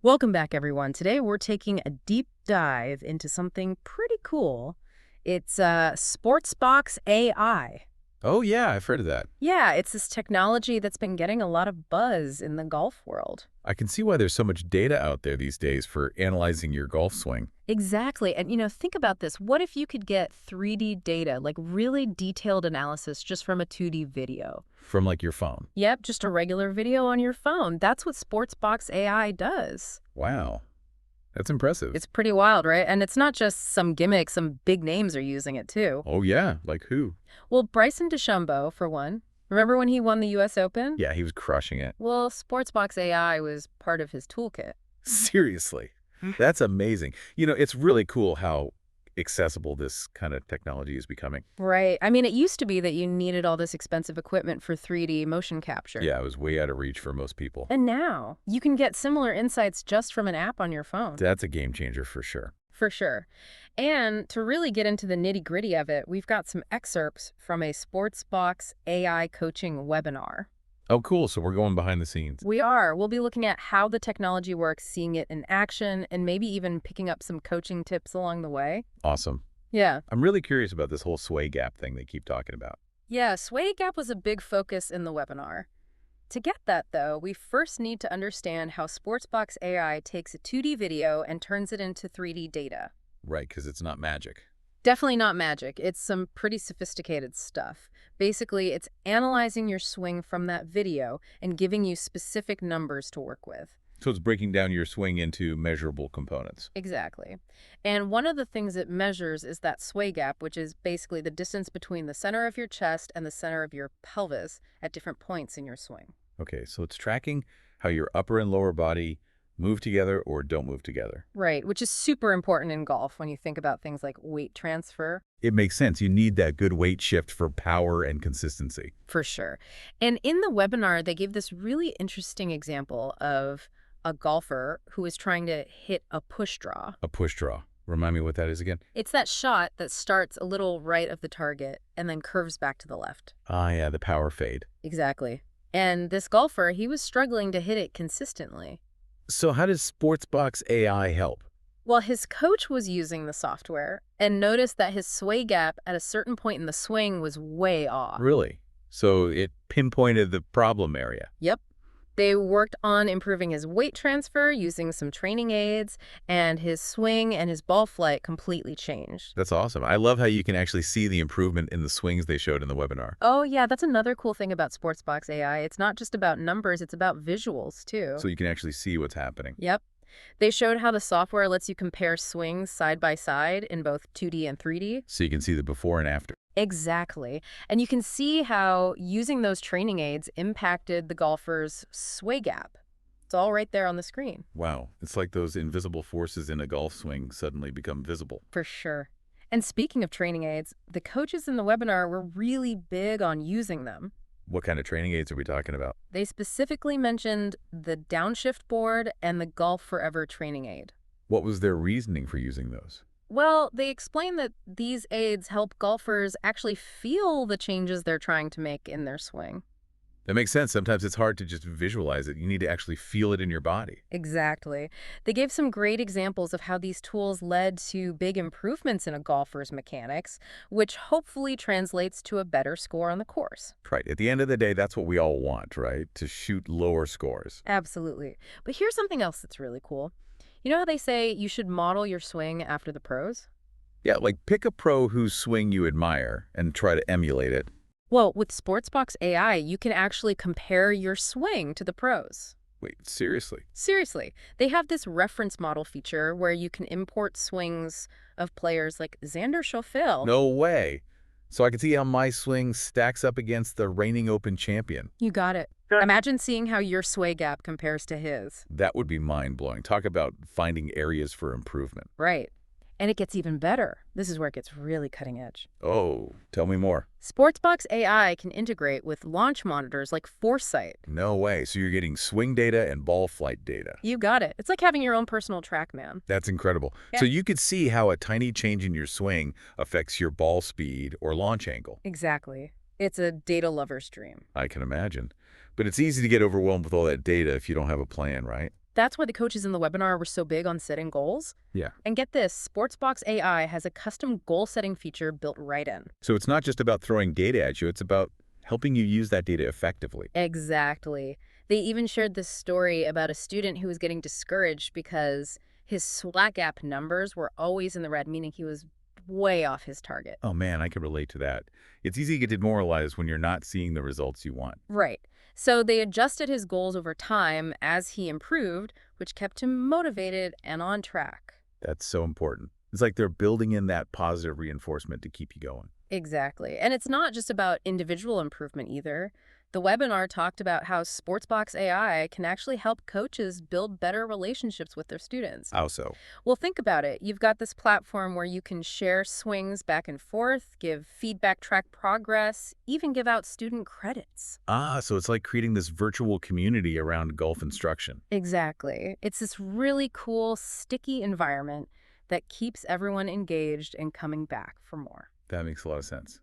Welcome back, everyone. Today we're taking a deep dive into something pretty cool. It's SportsBox AI. Oh, yeah, I've heard of that. Yeah, it's this technology that's been getting a lot of buzz in the golf world. I can see why there's so much data out there these days for analyzing your golf swing. Exactly. And, think about this. What if you could get 3D data, like really detailed analysis just from a 2D video? From like your phone. Yep, just a regular video on your phone. That's what SportsBox AI does. Wow, that's impressive. It's pretty wild, right? And it's not just some gimmick, some big names are using it too. Oh, yeah, like who? Well, Bryson DeChambeau, for one. Remember when he won the U.S. Open? Yeah, he was crushing it. Well, SportsBox AI was part of his toolkit. Seriously, that's amazing. It's really cool how accessible this kind of technology is becoming. Right. I mean, it used to be that you needed all this expensive equipment for 3D motion capture. Yeah, it was way out of reach for most people. And now, you can get similar insights just from an app on your phone. That's a game changer for sure. For sure. And to really get into the nitty-gritty of it, we've got some excerpts from a SportsBox AI coaching webinar. Oh, cool. So we're going behind the scenes. We are. We'll be looking at how the technology works, seeing it in action, and maybe even picking up some coaching tips along the way. Awesome. Yeah. I'm really curious about this whole sway gap thing they keep talking about. Yeah, sway gap was a big focus in the webinar. To get that, though, we first need to understand how SportsBox AI takes a 2D video and turns it into 3D data. Right, because it's not magic. Definitely not magic. It's some pretty sophisticated stuff. Basically, it's analyzing your swing from that video and giving you specific numbers to work with. So it's breaking down your swing into measurable components. Exactly. And one of the things it measures is that sway gap, which is basically the distance between the center of your chest and the center of your pelvis at different points in your swing. Okay, so it's tracking how your upper and lower body move together or don't move together. Right, which is super important in golf when you think about things like weight transfer. It makes sense. You need that good weight shift for power and consistency. For sure. And in the webinar, they gave this really interesting example of a golfer who is trying to hit a push draw. A push draw. Remind me what that is again? It's that shot that starts a little right of the target and then curves back to the left. Ah, yeah, the power fade. Exactly. And this golfer, he was struggling to hit it consistently. So how does SportsBox AI help? Well, his coach was using the software and noticed that his sway gap at a certain point in the swing was way off. Really? So it pinpointed the problem area. Yep. They worked on improving his weight transfer using some training aids, and his swing and his ball flight completely changed. That's awesome. I love how you can actually see the improvement in the swings they showed in the webinar. Oh, yeah, that's another cool thing about SportsBox AI. It's not just about numbers, it's about visuals, too. So you can actually see what's happening. Yep. They showed how the software lets you compare swings side by side in both 2D and 3D. So you can see the before and after. Exactly. And you can see how using those training aids impacted the golfer's sway gap. It's all right there on the screen. Wow. It's like those invisible forces in a golf swing suddenly become visible. For sure. And speaking of training aids, the coaches in the webinar were really big on using them. What kind of training aids are we talking about? They specifically mentioned the downshift board and the Golf Forever training aid. What was their reasoning for using those? Well, they explain that these aids help golfers actually feel the changes they're trying to make in their swing. That makes sense. Sometimes it's hard to just visualize it. You need to actually feel it in your body. Exactly. They gave some great examples of how these tools led to big improvements in a golfer's mechanics, which hopefully translates to a better score on the course. Right. At the end of the day, that's what we all want, right? To shoot lower scores. Absolutely. But here's something else that's really cool. You know how they say you should model your swing after the pros? Yeah, like pick a pro whose swing you admire and try to emulate it. Well, with SportsBox AI, you can actually compare your swing to the pros. Wait, seriously? Seriously, they have this reference model feature where you can import swings of players like Xander Schauffele. No way. So I can see how my swing stacks up against the reigning Open champion. You got it. Imagine seeing how your sway gap compares to his. That would be mind-blowing. Talk about finding areas for improvement. Right. And it gets even better. This is where it gets really cutting edge. Oh, tell me more. SportsBox AI can integrate with launch monitors like Foresight. No way. So you're getting swing data and ball flight data. You got it. It's like having your own personal TrackMan. That's incredible. Yeah. So you could see how a tiny change in your swing affects your ball speed or launch angle. Exactly. It's a data lover's dream. I can imagine. But it's easy to get overwhelmed with all that data if you don't have a plan, right? That's why the coaches in the webinar were so big on setting goals. Yeah. And get this, SportsBox AI has a custom goal-setting feature built right in. So it's not just about throwing data at you, it's about helping you use that data effectively. Exactly. They even shared this story about a student who was getting discouraged because his Slack app numbers were always in the red, meaning he was way off his target. Oh man, I can relate to that. It's easy to get demoralized when you're not seeing the results you want. Right. So they adjusted his goals over time as he improved, which kept him motivated and on track. That's so important. It's like they're building in that positive reinforcement to keep you going. Exactly. And it's not just about individual improvement either. The webinar talked about how SportsBox AI can actually help coaches build better relationships with their students. How so? Well, think about it. You've got this platform where you can share swings back and forth, give feedback, track progress, even give out student credits. Ah, so it's like creating this virtual community around golf instruction. Exactly. It's this really cool, sticky environment that keeps everyone engaged and coming back for more. That makes a lot of sense.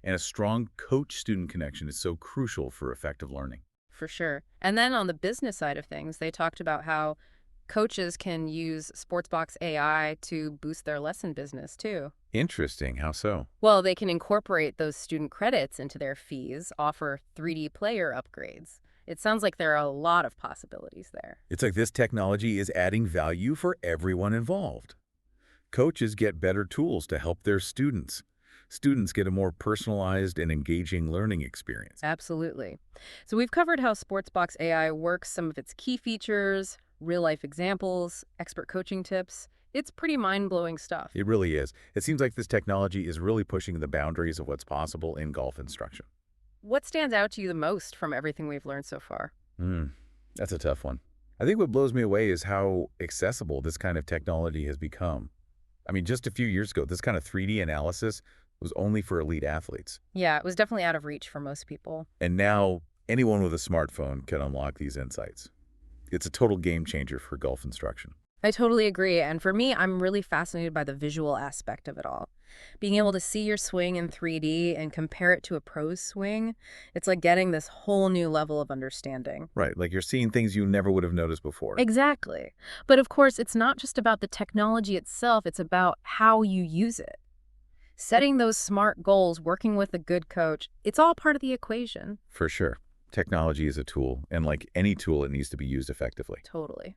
And a strong coach-student connection is so crucial for effective learning. For sure. And then on the business side of things, they talked about how coaches can use SportsBox AI to boost their lesson business too. Interesting. How so? Well, they can incorporate those student credits into their fees, offer 3D player upgrades. It sounds like there are a lot of possibilities there. It's like this technology is adding value for everyone involved. Coaches get better tools to help their students. Students get a more personalized and engaging learning experience. Absolutely. So we've covered how SportsBox AI works, some of its key features, real-life examples, expert coaching tips. It's pretty mind-blowing stuff. It really is. It seems like this technology is really pushing the boundaries of what's possible in golf instruction. What stands out to you the most from everything we've learned so far? That's a tough one. I think what blows me away is how accessible this kind of technology has become. I mean, just a few years ago, this kind of 3D analysis was only for elite athletes. Yeah, it was definitely out of reach for most people. And now anyone with a smartphone can unlock these insights. It's a total game changer for golf instruction. I totally agree. And for me, I'm really fascinated by the visual aspect of it all. Being able to see your swing in 3D and compare it to a pro's swing, it's like getting this whole new level of understanding. Right, like you're seeing things you never would have noticed before. Exactly. But of course, it's not just about the technology itself, it's about how you use it. Setting those smart goals, working with a good coach, it's all part of the equation. For sure. Technology is a tool, and like any tool, it needs to be used effectively. Totally.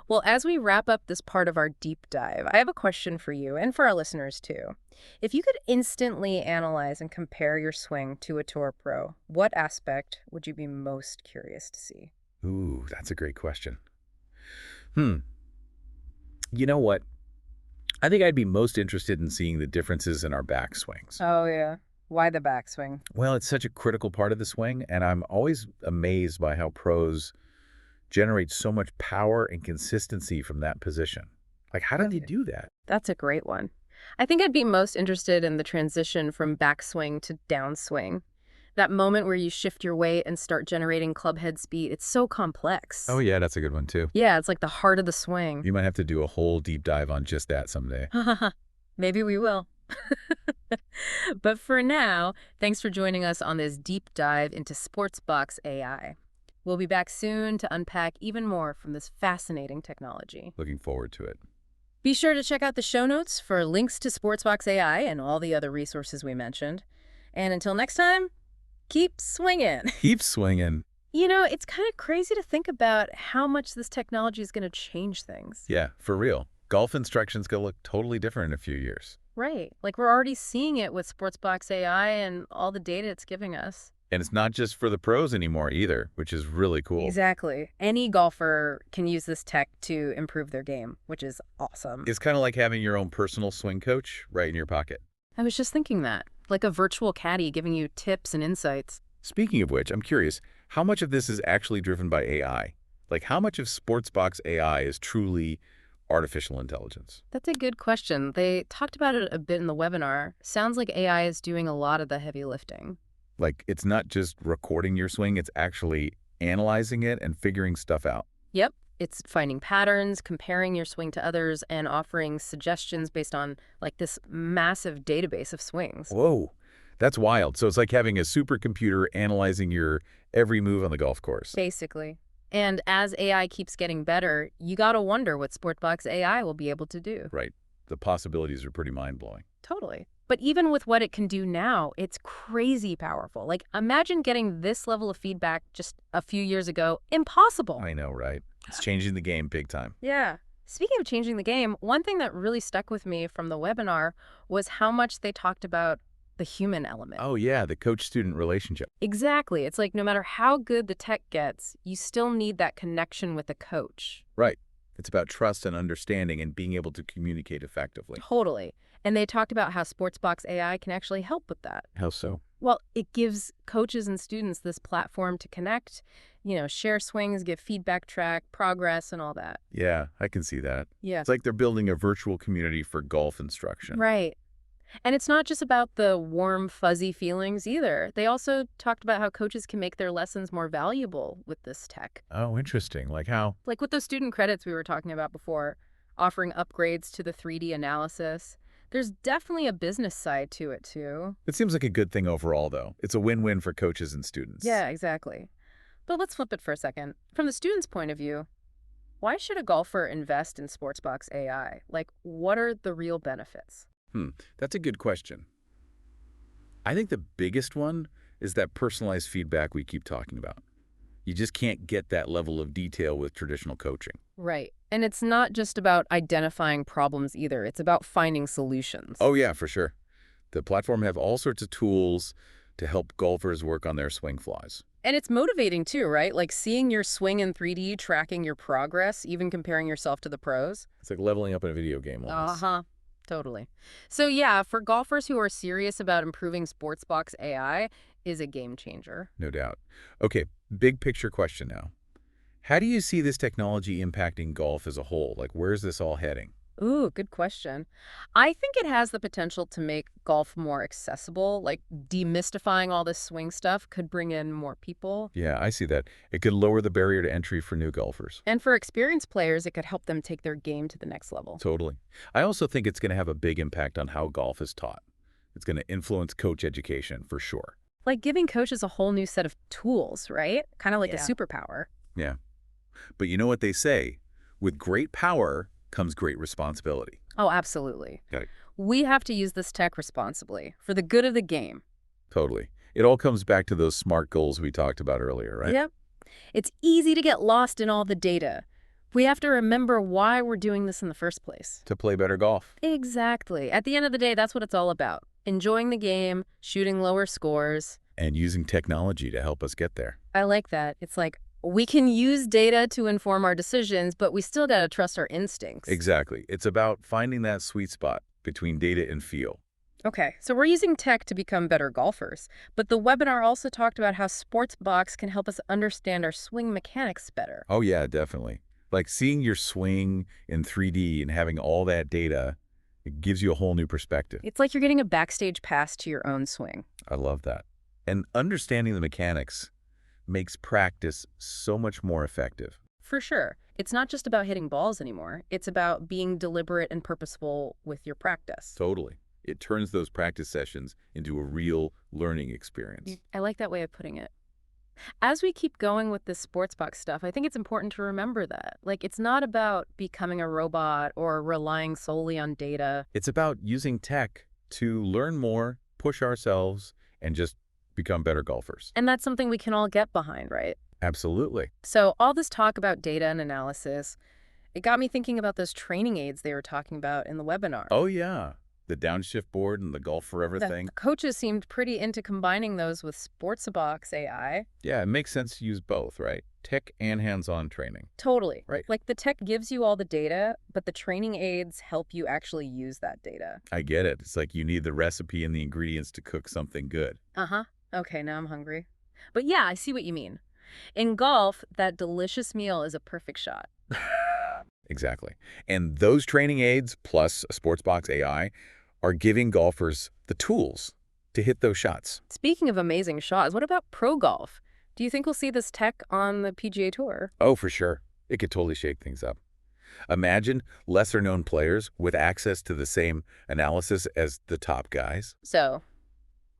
Well, as we wrap up this part of our deep dive, I have a question for you and for our listeners too. If you could instantly analyze and compare your swing to a tour pro, what aspect would you be most curious to see? Ooh, that's a great question. You know what? I think I'd be most interested in seeing the differences in our backswings. Oh, yeah. Why the backswing? Well, it's such a critical part of the swing, and I'm always amazed by how pros generate so much power and consistency from that position. Like, how do they do that? That's a great one. I think I'd be most interested in the transition from backswing to downswing. That moment where you shift your weight and start generating club head speed, it's so complex. Oh, yeah, that's a good one, too. Yeah, it's like the heart of the swing. You might have to do a whole deep dive on just that someday. Maybe we will. But for now, thanks for joining us on this deep dive into SportsBox AI. We'll be back soon to unpack even more from this fascinating technology. Looking forward to it. Be sure to check out the show notes for links to SportsBox AI and all the other resources we mentioned. And until next time, keep swinging. Keep swinging. You know, it's kind of crazy to think about how much this technology is going to change things. Yeah, for real. Golf instruction's going to look totally different in a few years. Right. Like we're already seeing it with SportsBox AI and all the data it's giving us. And it's not just for the pros anymore either, which is really cool. Exactly. Any golfer can use this tech to improve their game, which is awesome. It's kind of like having your own personal swing coach right in your pocket. I was just thinking that, like a virtual caddy giving you tips and insights. Speaking of which, I'm curious, how much of this is actually driven by AI? Like, how much of SportsBox AI is truly artificial intelligence? That's a good question. They talked about it a bit in the webinar. Sounds like AI is doing a lot of the heavy lifting. Like, it's not just recording your swing, it's actually analyzing it and figuring stuff out. Yep. It's finding patterns, comparing your swing to others, and offering suggestions based on like this massive database of swings. Whoa, that's wild. So it's like having a supercomputer analyzing your every move on the golf course. Basically. And as AI keeps getting better, you gotta wonder what SportsBox AI will be able to do. Right. The possibilities are pretty mind-blowing. Totally. But even with what it can do now, it's crazy powerful. Like, imagine getting this level of feedback just a few years ago. Impossible. I know, right? It's changing the game big time. Yeah. Speaking of changing the game, one thing that really stuck with me from the webinar was how much they talked about the human element. Oh, yeah, the coach-student relationship. Exactly. It's like no matter how good the tech gets, you still need that connection with the coach. Right. It's about trust and understanding and being able to communicate effectively. Totally. And they talked about how SportsBox AI can actually help with that. How so? Well, it gives coaches and students this platform to connect, share swings, give feedback, track progress, and all that. Yeah, I can see that. Yeah. It's like they're building a virtual community for golf instruction. Right. And it's not just about the warm, fuzzy feelings either. They also talked about how coaches can make their lessons more valuable with this tech. Oh, interesting. Like how? Like with those student credits we were talking about before, offering upgrades to the 3D analysis. There's definitely a business side to it, too. It seems like a good thing overall, though. It's a win-win for coaches and students. Yeah, exactly. But let's flip it for a second. From the student's point of view, why should a golfer invest in SportsBox AI? Like, what are the real benefits? That's a good question. I think the biggest one is that personalized feedback we keep talking about. You just can't get that level of detail with traditional coaching. Right. And it's not just about identifying problems either. It's about finding solutions. Oh, yeah, for sure. The platform have all sorts of tools to help golfers work on their swing flaws. And it's motivating too, right? Like seeing your swing in 3D, tracking your progress, even comparing yourself to the pros. It's like leveling up in a video game almost. Uh-huh. Totally. So yeah, for golfers who are serious about improving SportsBox AI is a game changer. No doubt. Okay, big picture question now. How do you see this technology impacting golf as a whole? Like, where's this all heading? Ooh, good question. I think it has the potential to make golf more accessible, like demystifying all this swing stuff could bring in more people. Yeah, I see that. It could lower the barrier to entry for new golfers. And for experienced players, it could help them take their game to the next level. Totally. I also think it's going to have a big impact on how golf is taught. It's going to influence coach education for sure. Like giving coaches a whole new set of tools, right? Kind of like a superpower. Yeah. But you know what they say? With great power comes great responsibility. Oh, absolutely. Got it. We have to use this tech responsibly for the good of the game. Totally. It all comes back to those SMART goals we talked about earlier, right? Yep. It's easy to get lost in all the data. We have to remember why we're doing this in the first place. To play better golf. Exactly. At the end of the day, that's what it's all about. Enjoying the game, shooting lower scores. And using technology to help us get there. I like that. It's like, we can use data to inform our decisions, but we still gotta trust our instincts. Exactly. It's about finding that sweet spot between data and feel. Okay, so we're using tech to become better golfers, but the webinar also talked about how SportsBox can help us understand our swing mechanics better. Oh, yeah, definitely. Like seeing your swing in 3D and having all that data, it gives you a whole new perspective. It's like you're getting a backstage pass to your own swing. I love that. And understanding the mechanics makes practice so much more effective. For sure. It's not just about hitting balls anymore. It's about being deliberate and purposeful with your practice. Totally. It turns those practice sessions into a real learning experience. I like that way of putting it. As we keep going with this SportsBox stuff, I think it's important to remember that. Like, it's not about becoming a robot or relying solely on data. It's about using tech to learn more, push ourselves, and just become better golfers. And that's something we can all get behind, right? Absolutely. So all this talk about data and analysis, it got me thinking about those training aids they were talking about in the webinar. Oh, yeah. The downshift board and the Golf Forever The thing. coaches seemed pretty into combining those with SportsBox AI. Yeah, it makes sense to use both, right? Tech and hands-on training. Totally. Right. Like the tech gives you all the data, but the training aids help you actually use that data. I get it. It's like you need the recipe and the ingredients to cook something good. Uh-huh. Okay, now I'm hungry. But yeah, I see what you mean. In golf, that delicious meal is a perfect shot. Exactly. And those training aids plus SportsBox AI are giving golfers the tools to hit those shots. Speaking of amazing shots, what about pro golf? Do you think we'll see this tech on the PGA Tour? Oh, for sure. It could totally shake things up. Imagine lesser-known players with access to the same analysis as the top guys. So,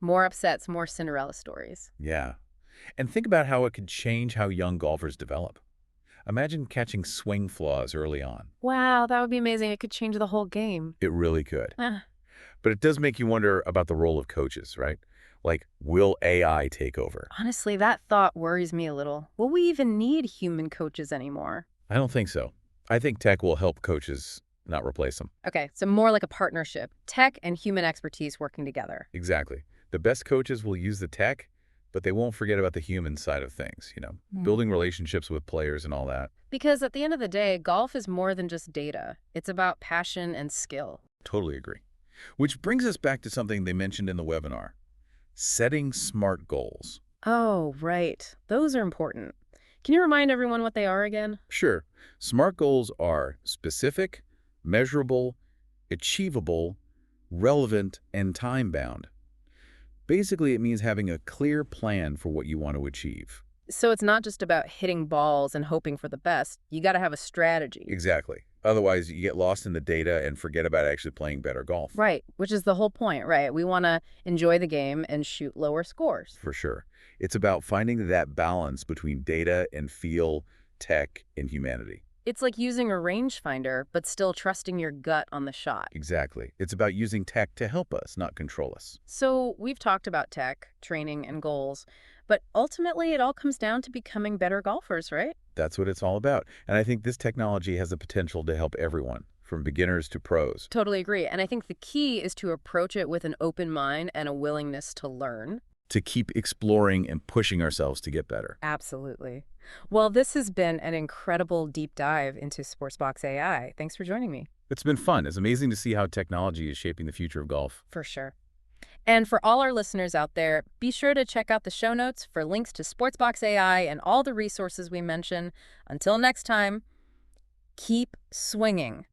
more upsets, more Cinderella stories. Yeah. And think about how it could change how young golfers develop. Imagine catching swing flaws early on. Wow, that would be amazing. It could change the whole game. It really could. Ah, But it does make you wonder about the role of coaches, right? Like, will AI take over? honestly, that thought worries me a little. Will we even need human coaches anymore? I don't think so. I think tech will help coaches, not replace them. Okay, so more like a partnership, tech and human expertise working together. Exactly. The best coaches will use the tech, but they won't forget about the human side of things, Hmm. building relationships with players and all that. Because at the end of the day, golf is more than just data. It's about passion and skill. Totally agree. Which brings us back to something they mentioned in the webinar, setting smart goals. Oh, right. Those are important. Can you remind everyone what they are again? Sure, smart goals are specific, measurable, achievable, relevant, and time-bound. Basically, it means having a clear plan for what you want to achieve. So it's not just about hitting balls and hoping for the best. You got to have a strategy. Exactly. Otherwise, you get lost in the data and forget about actually playing better golf. Right, which is the whole point, right? We want to enjoy the game and shoot lower scores. For sure. It's about finding that balance between data and feel, tech, and humanity. It's like using a rangefinder, but still trusting your gut on the shot. Exactly. It's about using tech to help us, not control us. So we've talked about tech, training, and goals, but ultimately it all comes down to becoming better golfers, right? That's what it's all about. And I think this technology has the potential to help everyone, from beginners to pros. Totally agree. And I think the key is to approach it with an open mind and a willingness to learn. To keep exploring and pushing ourselves to get better. Absolutely. Well, this has been an incredible deep dive into SportsBox AI. Thanks for joining me. It's been fun. It's amazing to see how technology is shaping the future of golf. For sure. And for all our listeners out there, be sure to check out the show notes for links to SportsBox AI and all the resources we mention. Until next time, keep swinging.